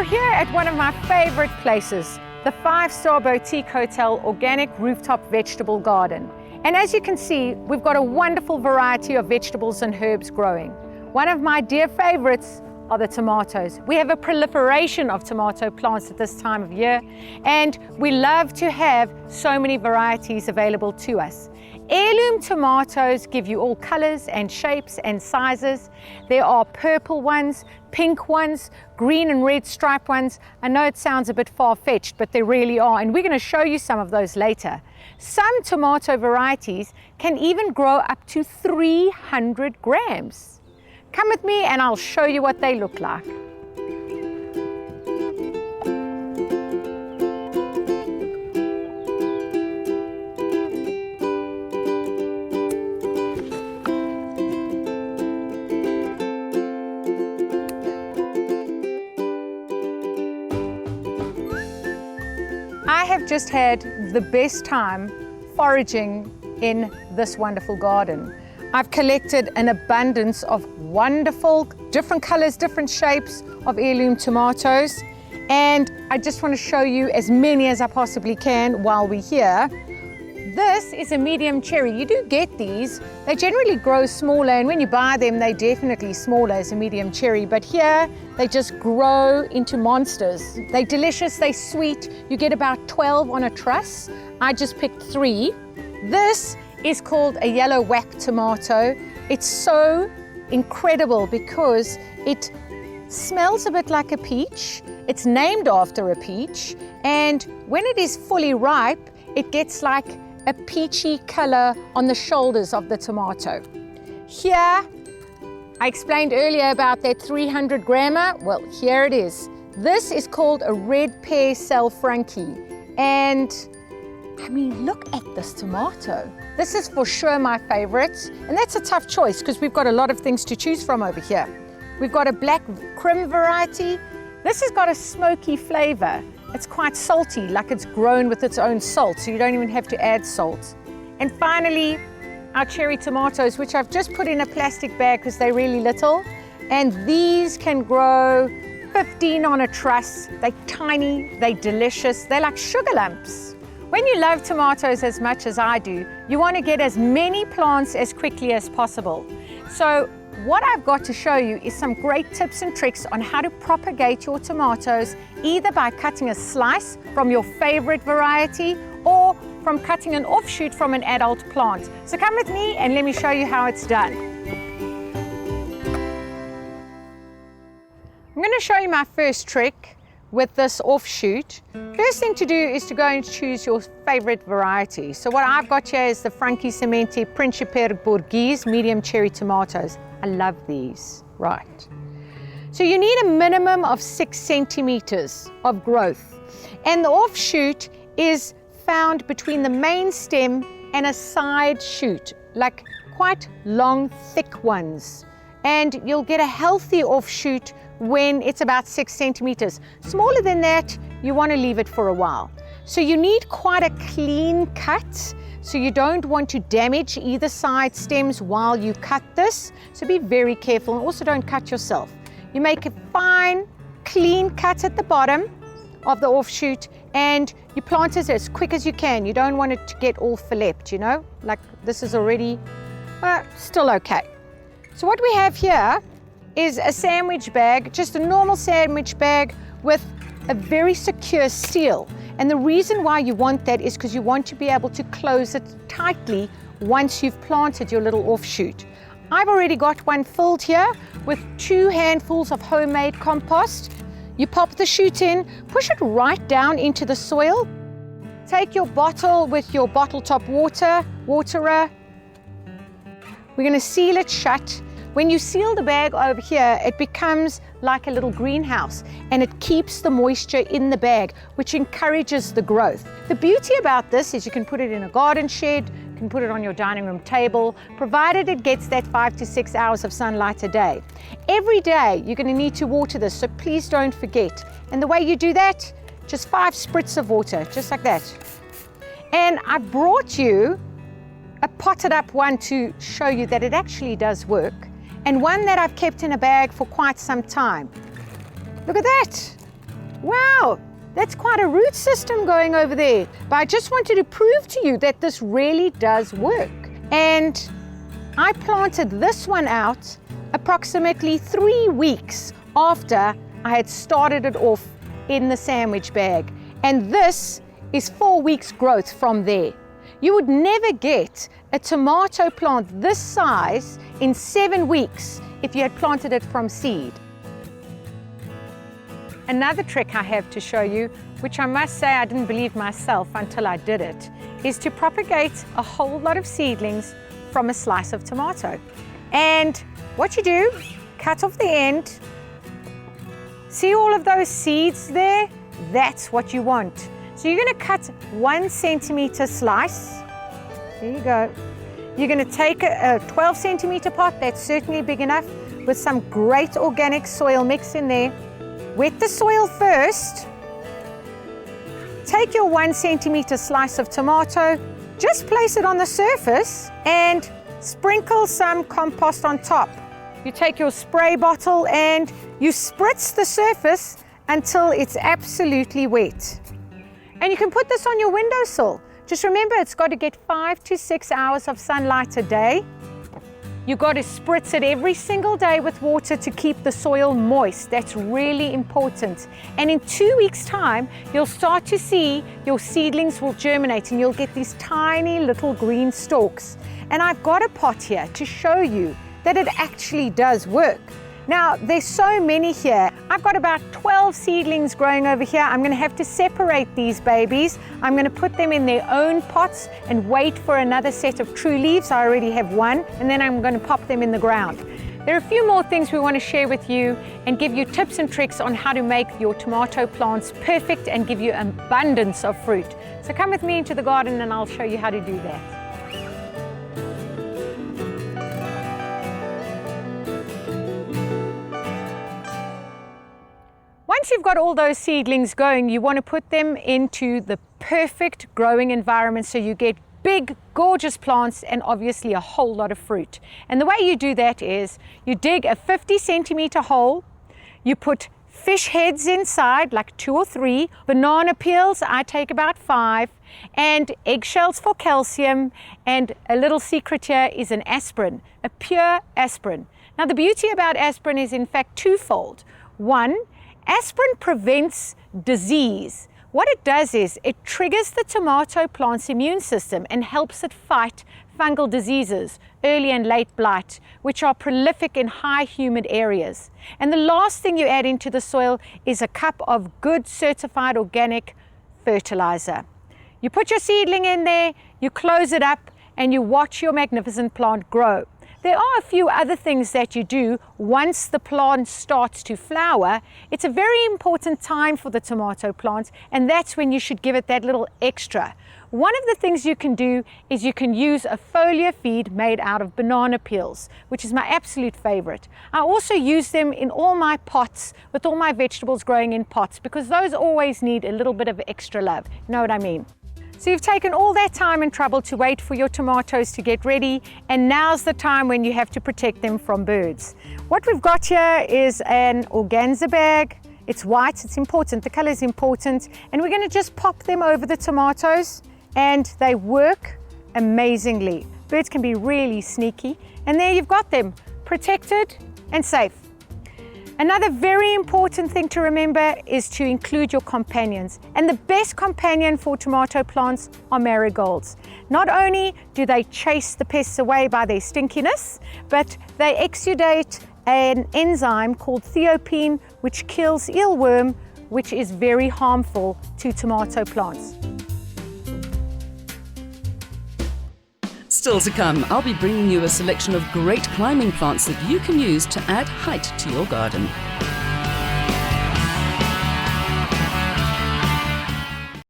here at one of my favorite places, the 5-star boutique hotel organic rooftop vegetable garden. And as you can see, we've got a wonderful variety of vegetables and herbs growing. One of my dear favorites are the tomatoes. We have a proliferation of tomato plants at this time of year, and we love to have so many varieties available to us. Heirloom tomatoes give you all colors and shapes and sizes. There are purple ones, pink ones, green and red striped ones. I know it sounds a bit far-fetched, but they really are, and we're going to show you some of those later. Some tomato varieties can even grow up to 300 grams. Come with me and I'll show you what they look like. I have just had the best time foraging in this wonderful garden. I've collected an abundance of wonderful, different colors, different shapes of heirloom tomatoes, and I just want to show you as many as I possibly can while we're here. This is a medium cherry. You do get these. They generally grow smaller, and when you buy them, they're definitely smaller as a medium cherry, but here they just grow into monsters. They're delicious, they're sweet. You get about 12 on a truss. I just picked 3. This is called a yellow whack tomato. It's so incredible because it smells a bit like a peach. It's named after a peach, and when it is fully ripe, it gets like a peachy color on the shoulders of the tomato. Here, I explained earlier about that 300 grammer. Well, here it is. This is called a red pear cell Frankie. And I mean, look at this tomato. This is for sure my favorite. And that's a tough choice because we've got a lot of things to choose from over here. We've got a black Krim variety. This has got a smoky flavor. It's quite salty, like it's grown with its own salt, so you don't even have to add salt. And finally, our cherry tomatoes, which I've just put in a plastic bag because they're really little. And these can grow 15 on a truss. They're tiny, they're delicious, they're like sugar lumps. When you love tomatoes as much as I do, you want to get as many plants as quickly as possible. So what I've got to show you is some great tips and tricks on how to propagate your tomatoes, either by cutting a slice from your favorite variety or from cutting an offshoot from an adult plant. So come with me and let me show you how it's done. I'm going to show you my first trick with this offshoot. First thing to do is to go and choose your favorite variety. So what I've got here is the Frankie Semente Principe Borghese medium cherry tomatoes. I love these. Right. So you need a minimum of 6 centimeters of growth. And the offshoot is found between the main stem and a side shoot, like quite long, thick ones. And you'll get a healthy offshoot when it's about 6 centimeters. Smaller than that, you want to leave it for a while. So you need quite a clean cut. So you don't want to damage either side stems while you cut this. So be very careful, and also don't cut yourself. You make a fine, clean cut at the bottom of the offshoot, and you plant it as quick as you can. You don't want it to get all filliped, you know, like this is already, still okay. So what we have here is a sandwich bag, just a normal sandwich bag with a very secure seal. And the reason why you want that is because you want to be able to close it tightly once you've planted your little offshoot. I've already got one filled here with 2 handfuls of homemade compost. You pop the shoot in, push it right down into the soil. Take your bottle with your bottle top waterer. We're going to seal it shut. When you seal the bag over here, it becomes like a little greenhouse, and it keeps the moisture in the bag, which encourages the growth. The beauty about this is you can put it in a garden shed, you can put it on your dining room table, provided it gets that 5 to 6 hours of sunlight a day. Every day you're going to need to water this, so please don't forget. And the way you do that, just 5 spritz of water, just like that. And I brought you a potted up one to show you that it actually does work, and one that I've kept in a bag for quite some time. Look at that. Wow, that's quite a root system going over there. But I just wanted to prove to you that this really does work. And I planted this one out approximately 3 weeks after I had started it off in the sandwich bag. And this is 4 weeks growth from there. You would never get a tomato plant this size in 7 weeks if you had planted it from seed. Another trick I have to show you, which I must say I didn't believe myself until I did it, is to propagate a whole lot of seedlings from a slice of tomato. And what you do, cut off the end. See all of those seeds there? That's what you want. So you're going to cut 1 centimeter slice. There you go. You're going to take a 12 centimeter pot, that's certainly big enough, with some great organic soil mix in there. Wet the soil first. Take your 1 centimeter slice of tomato, just place it on the surface and sprinkle some compost on top. You take your spray bottle and you spritz the surface until it's absolutely wet. And you can put this on your windowsill. Just remember, it's got to get 5 to 6 hours of sunlight a day. You've got to spritz it every single day with water to keep the soil moist. That's really important. And in 2 weeks' time, you'll start to see your seedlings will germinate and you'll get these tiny little green stalks. And I've got a pot here to show you that it actually does work. Now, there's so many here. I've got about 12 seedlings growing over here. I'm going to have to separate these babies. I'm going to put them in their own pots and wait for another set of true leaves. I already have one, and then I'm going to pop them in the ground. There are a few more things we want to share with you and give you tips and tricks on how to make your tomato plants perfect and give you abundance of fruit. So come with me into the garden and I'll show you how to do that. Once you've got all those seedlings going, you want to put them into the perfect growing environment so you get big, gorgeous plants and obviously a whole lot of fruit. And the way you do that is you dig a 50 centimeter hole, you put fish heads inside, like 2 or 3, banana peels, I take about 5, and eggshells for calcium, and a little secret here is an aspirin, a pure aspirin. Now the beauty about aspirin is in fact twofold. One, aspirin prevents disease. What it does is it triggers the tomato plant's immune system and helps it fight fungal diseases, early and late blight, which are prolific in high humid areas. And the last thing you add into the soil is a cup of good certified organic fertilizer. You put your seedling in there, you close it up, and you watch your magnificent plant grow. There are a few other things that you do once the plant starts to flower. It's a very important time for the tomato plant, and that's when you should give it that little extra. One of the things you can do is you can use a foliar feed made out of banana peels, which is my absolute favorite. I also use them in all my pots with all my vegetables growing in pots because those always need a little bit of extra love. You know what I mean? So you've taken all that time and trouble to wait for your tomatoes to get ready, and now's the time when you have to protect them from birds. What we've got here is an organza bag. It's white, it's important, the color is important, and we're going to just pop them over the tomatoes, and they work amazingly. Birds can be really sneaky, and there you've got them, protected and safe. Another very important thing to remember is to include your companions. And the best companion for tomato plants are marigolds. Not only do they chase the pests away by their stinkiness, but they exudate an enzyme called theophene, which kills eelworm, which is very harmful to tomato plants. Still to come, I'll be bringing you a selection of great climbing plants that you can use to add height to your garden.